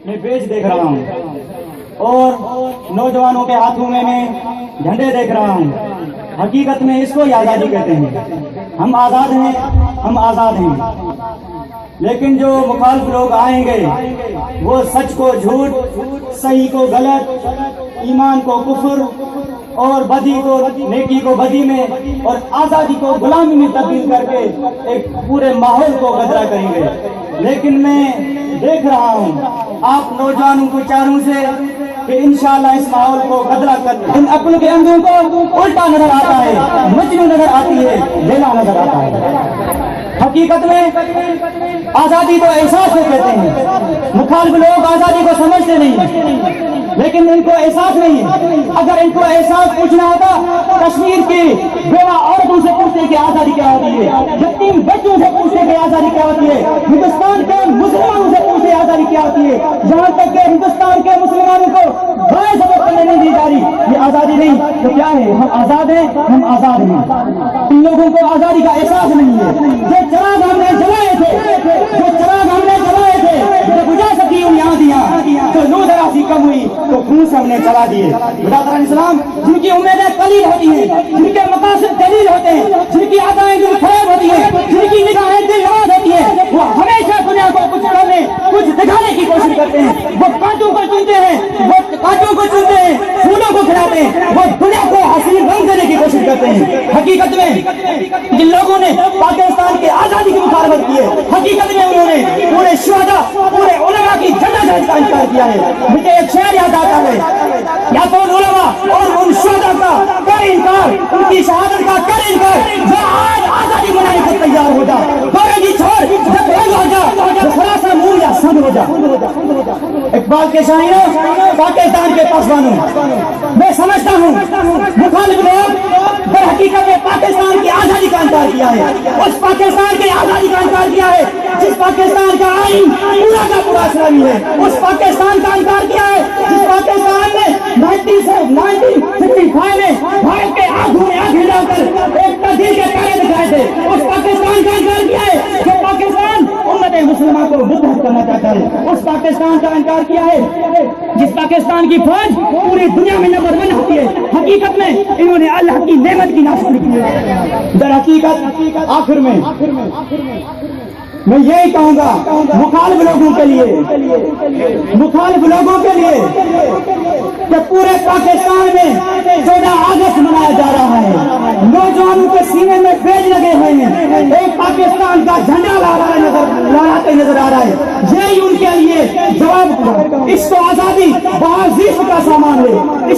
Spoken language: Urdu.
میں بیچ دیکھ رہا ہوں اور نوجوانوں کے ہاتھوں میں جھنڈے دیکھ رہا ہوں. حقیقت میں اس کو ہی آزادی کہتے ہیں. ہم آزاد ہیں, ہم آزاد ہیں. لیکن جو مخالف لوگ آئیں گے وہ سچ کو جھوٹ, صحیح کو غلط, ایمان کو کفر اور بدی کو نیکی کو بدی میں اور آزادی کو غلامی میں تبدیل کر کے ایک پورے ماحول کو گدرا کریں گے. لیکن میں دیکھ رہا ہوں آپ نوجوانوں کو چاروں سے کہ انشاءاللہ اس ماحول کو گدرا کر ان عقل کے اندھوں کو الٹا نظر آتا ہے, مجنون نظر آتی ہے, لیلا نظر آتا ہے. حقیقت میں آزادی کو احساس سے کہتے ہیں. مخالف لوگ آزادی کو سمجھتے نہیں لیکن ان کو احساس نہیں ہے. اگر ان کو احساس پوچھنا ہوتا کشمیر کی بیوہ عورتوں سے پوچھتے کہ آزادی کیا ہوتی ہے, یتیم بچوں سے پوچھتے کہ آزادی کیا ہوتی ہے, ہندوستان کے مسلمانوں سے پوچھتے آزادی کیا ہوتی ہے. یہاں تک کہ ہندوستان کے مسلمانوں کو بڑے سبق کرنے نہیں دی جا رہی. یہ آزادی نہیں تو کیا ہے؟ ہم آزاد ہیں, ہم آزاد ہیں. ان لوگوں کو آزادی کا احساس نہیں ہے. جو چراغ ہم نے جلائے تھے, جو چراغ ہم نے جلائے تھے, جو بجھا سکی ہوں یہاں دیا, تو لو ذرا سی کم ہوئی تو خون سے ہم نے چلا دیے. برادران اسلام, جن کی امیدیں قلیل ہوتی ہیں, جن کے مقاصد دلیل ہوتے ہیں, جن کی ادائیں دل خراب ہوتی ہیں, جن کی نگاہیں دل نواز ہوتی ہیں, وہ ہمیشہ دنیا کو کچھ کرنے, کچھ دکھانے کی کوشش کرتے ہیں. وہ کانٹوں کو چنتے ہیں, وہ کانٹوں کو چنتے ہیں, پھولوں کو کھلاتے ہیں, وہ دنیا کو حسین رنگ دینے کی کوشش کرتے ہیں. حقیقت میں جن لوگوں نے پاکستان کی آزادی کی مخالفت کی ہے, حقیقت میں انہوں نے پورے شہداء, پورے علماء کی جدوجہد کا انکار کیا ہے. مجھے ایک شعر یاد آتا ہے, یا تو ان علماء اور ان شہداء کا کر انکار, ان کی شہادت کا کر انکار, جو آج آزادی منانے کو تیار ہو جا. باغی چھوڑ جب ہو جا, جو خلاصہ منہ یا سن ہو جا. اقبال کے شاعروں, پاکستان کے پاسبانوں, میں سمجھتا ہوں مخالف لوگ در حقیقت میں پاکستان کی آزادی کا انکار کیا ہے. اس پاکستان کی آزادی کا انکار کیا ہے جس پاکستان کا آئین پورا کا پورا اسلامی ہے. اس پاکستان کا انکار کیا ہے جس پاکستان نے 1955 میں بھارت کے آنکھوں میں آنکھیں ڈال کر ایک تحریک کے قائد دکھائے تھے. اس پاکستان کا انکار کیا ہے جو پاکستان امت مسلمہ کو متحد کرنا چاہتا ہے. اس پاکستان کا انکار کیا ہے جس پاکستان کی فوج پوری دنیا میں نمبر 1 ہوتی ہے. حقیقت میں انہوں نے اللہ کی نعمت کی ناشکری کی ہے. در حقیقت آخر میں میں یہی کہوں گا مخالف لوگوں کے لیے کہ پورے پاکستان میں 14 اگست منایا جا رہا ہے. نوجوانوں کے سینے میں بیج لگے ہوئے ہیں, ایک پاکستان کا جھنڈا لہراتے نظر آ رہا ہے. یہی ان کے لیے جواب, اس کو آزادی بازیش کا سامان ہے.